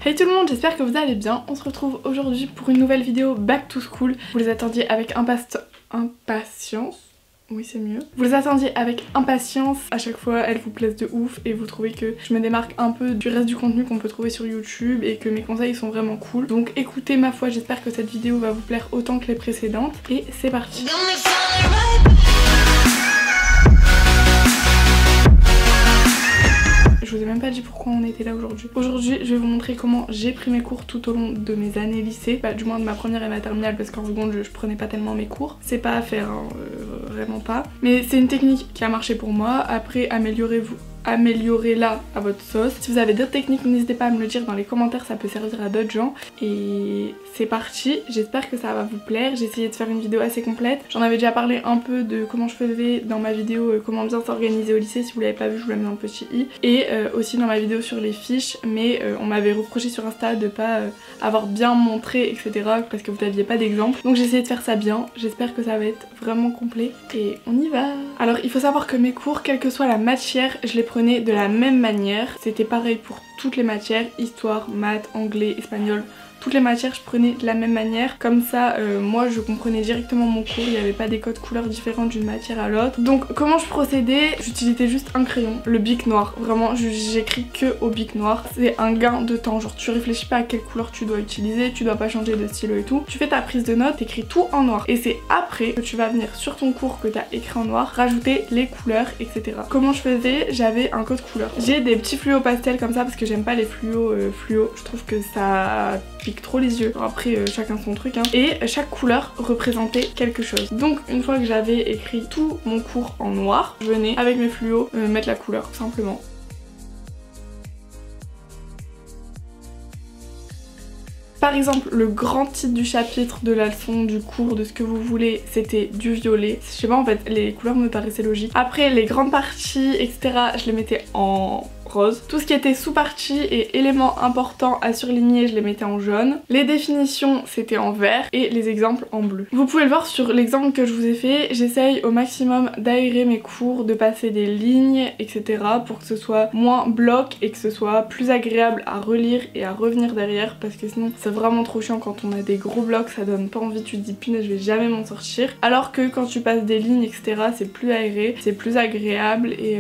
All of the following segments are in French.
Hey tout le monde, j'espère que vous allez bien. On se retrouve aujourd'hui pour une nouvelle vidéo Back to School. Vous les attendiez avec impatience. Oui, c'est mieux. Vous les attendiez avec impatience. À chaque fois, elles vous plaisent de ouf et vous trouvez que je me démarque un peu du reste du contenu qu'on peut trouver sur YouTube et que mes conseils sont vraiment cool. Donc écoutez, ma foi, j'espère que cette vidéo va vous plaire autant que les précédentes. Et c'est parti. Je vous ai même pas dit pourquoi on était là aujourd'hui. Aujourd'hui, je vais vous montrer comment j'ai pris mes cours tout au long de mes années lycée. Du moins de ma première et ma terminale, parce qu'en seconde, je prenais pas tellement mes cours. C'est pas à faire, hein, vraiment pas. Mais c'est une technique qui a marché pour moi. Après, améliorez-la à votre sauce. Si vous avez d'autres techniques, n'hésitez pas à me le dire dans les commentaires, ça peut servir à d'autres gens. Et c'est parti, j'espère que ça va vous plaire. J'ai essayé de faire une vidéo assez complète. J'en avais déjà parlé un peu de comment je faisais dans ma vidéo comment bien s'organiser au lycée. Si vous l'avez pas vu, je vous la mets en petit i. Et aussi dans ma vidéo sur les fiches, mais on m'avait reproché sur Insta de pas avoir bien montré, etc. parce que vous n'aviez pas d'exemple. Donc j'ai essayé de faire ça bien. J'espère que ça va être vraiment complet. Et on y va. Alors il faut savoir que mes cours, quelle que soit la matière, je les prenais de la même manière. C'était pareil pour toutes les matières, histoire, maths, anglais, espagnol. Toutes les matières je prenais de la même manière, comme ça moi je comprenais directement mon cours, il n'y avait pas des codes couleurs différents d'une matière à l'autre. Donc comment je procédais? J'utilisais juste un crayon, le bic noir, vraiment j'écris que au bic noir. C'est un gain de temps, genre tu réfléchis pas à quelle couleur tu dois utiliser, tu dois pas changer de stylo et tout. Tu fais ta prise de notes, t'écris tout en noir et c'est après que tu vas venir sur ton cours que t'as écrit en noir, rajouter les couleurs, etc. Comment je faisais? J'avais un code couleur. J'ai des petits fluos pastels comme ça parce que j'aime pas les fluos fluo, je trouve que ça pique trop les yeux. Après chacun son truc hein. Et chaque couleur représentait quelque chose. Donc une fois que j'avais écrit tout mon cours en noir, je venais avec mes fluos mettre la couleur tout simplement. Par exemple, le grand titre du chapitre, de la leçon, du cours, de ce que vous voulez, c'était du violet. Je sais pas, en fait, les couleurs me paraissaient logiques. Après, les grandes parties, etc., je les mettais en rose. Tout ce qui était sous-partie et éléments importants à surligner, je les mettais en jaune. Les définitions, c'était en vert et les exemples en bleu. Vous pouvez le voir sur l'exemple que je vous ai fait, j'essaye au maximum d'aérer mes cours, de passer des lignes, etc. pour que ce soit moins bloc et que ce soit plus agréable à relire et à revenir derrière parce que sinon c'est vraiment trop chiant quand on a des gros blocs, ça donne pas envie, tu te dis punaise je vais jamais m'en sortir. Alors que quand tu passes des lignes, etc. c'est plus aéré, c'est plus agréable et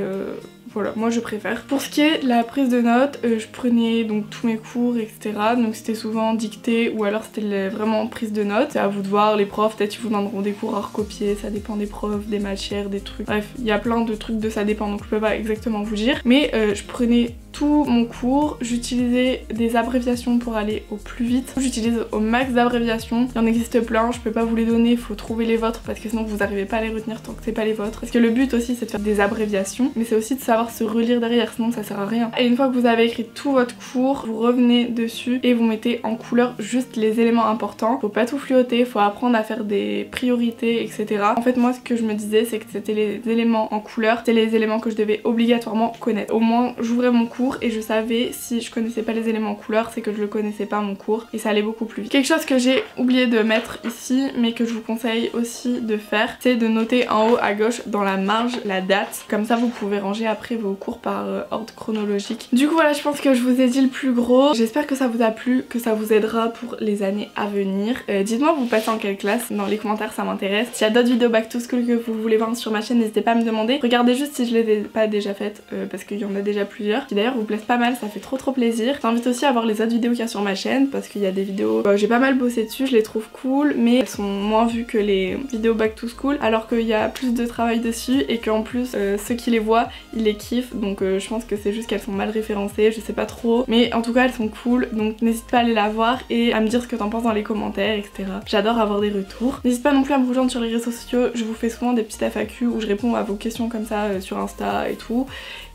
voilà, moi je préfère. Pour ce qui est de la prise de notes, je prenais donc tous mes cours, etc. Donc c'était souvent dicté ou alors c'était vraiment prise de notes. C'est à vous de voir, les profs, peut-être ils vous donneront des cours à recopier, ça dépend des profs, des matières, des trucs. Bref, il y a plein de trucs de ça dépend, donc je peux pas exactement vous dire. Mais je prenais tout mon cours, j'utilisais des abréviations pour aller au plus vite. J'utilise au max d'abréviations. Il y en existe plein, je peux pas vous les donner, faut trouver les vôtres parce que sinon vous arrivez pas à les retenir tant que c'est pas les vôtres. Parce que le but aussi c'est de faire des abréviations, mais c'est aussi de savoir se relire derrière, sinon ça sert à rien. Et une fois que vous avez écrit tout votre cours, vous revenez dessus et vous mettez en couleur juste les éléments importants. Faut pas tout fluoter, faut apprendre à faire des priorités, etc. En fait moi ce que je me disais c'est que c'était les éléments en couleur, c'était les éléments que je devais obligatoirement connaître. Au moins j'ouvrais mon cours et je savais si je connaissais pas les éléments en couleur, c'est que je le connaissais pas mon cours et ça allait beaucoup plus vite. Quelque chose que j'ai oublié de mettre ici mais que je vous conseille aussi de faire, c'est de noter en haut à gauche dans la marge la date, comme ça vous pouvez ranger après vos cours par ordre chronologique. Du coup voilà, je pense que je vous ai dit le plus gros. J'espère que ça vous a plu, que ça vous aidera pour les années à venir. Dites-moi vous passez en quelle classe, dans les commentaires ça m'intéresse. S'il y a d'autres vidéos back to school que vous voulez voir sur ma chaîne, n'hésitez pas à me demander. Regardez juste si je les ai pas déjà faites parce qu'il y en a déjà plusieurs qui d'ailleurs vous plaisent pas mal, ça fait trop plaisir. J'invite aussi à voir les autres vidéos qu'il y a sur ma chaîne parce qu'il y a des vidéos, j'ai pas mal bossé dessus, je les trouve cool mais elles sont moins vues que les vidéos back to school alors qu'il y a plus de travail dessus et qu'en plus ceux qui les voient ils les kiffent, donc je pense que c'est juste qu'elles sont mal référencées, je sais pas trop, mais en tout cas elles sont cool, donc n'hésite pas à aller la voir et à me dire ce que t'en penses dans les commentaires, etc. J'adore avoir des retours. N'hésite pas non plus à me rejoindre sur les réseaux sociaux, je vous fais souvent des petites FAQ où je réponds à vos questions comme ça sur Insta et tout,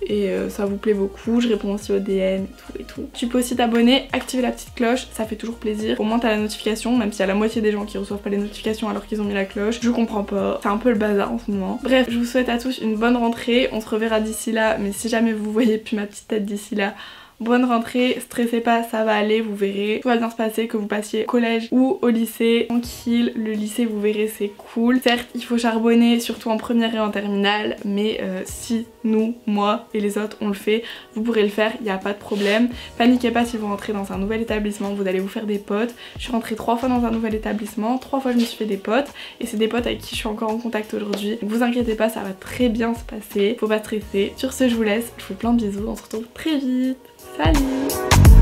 et ça vous plaît beaucoup, je réponds aussi aux DM et tout. Tu peux aussi t'abonner, activer la petite cloche, ça fait toujours plaisir, au moins t'as la notification, même s'il y a la moitié des gens qui reçoivent pas les notifications alors qu'ils ont mis la cloche, je comprends pas, c'est un peu le bazar en ce moment. Bref, je vous souhaite à tous une bonne rentrée, on se reverra d'ici là, mais si jamais vous voyez plus ma petite tête d'ici là, bonne rentrée, stressez pas, ça va aller, vous verrez, tout va bien se passer, que vous passiez au collège ou au lycée, tranquille, le lycée vous verrez c'est cool. Certes il faut charbonner, surtout en première et en terminale, mais si nous, moi et les autres on le fait, vous pourrez le faire, il n'y a pas de problème. Paniquez pas si vous rentrez dans un nouvel établissement, vous allez vous faire des potes. Je suis rentrée 3 fois dans un nouvel établissement, 3 fois je me suis fait des potes et c'est des potes avec qui je suis encore en contact aujourd'hui. Vous inquiétez pas, ça va très bien se passer, faut pas stresser. Sur ce je vous laisse, je vous fais plein de bisous, on se retrouve très vite. Salut!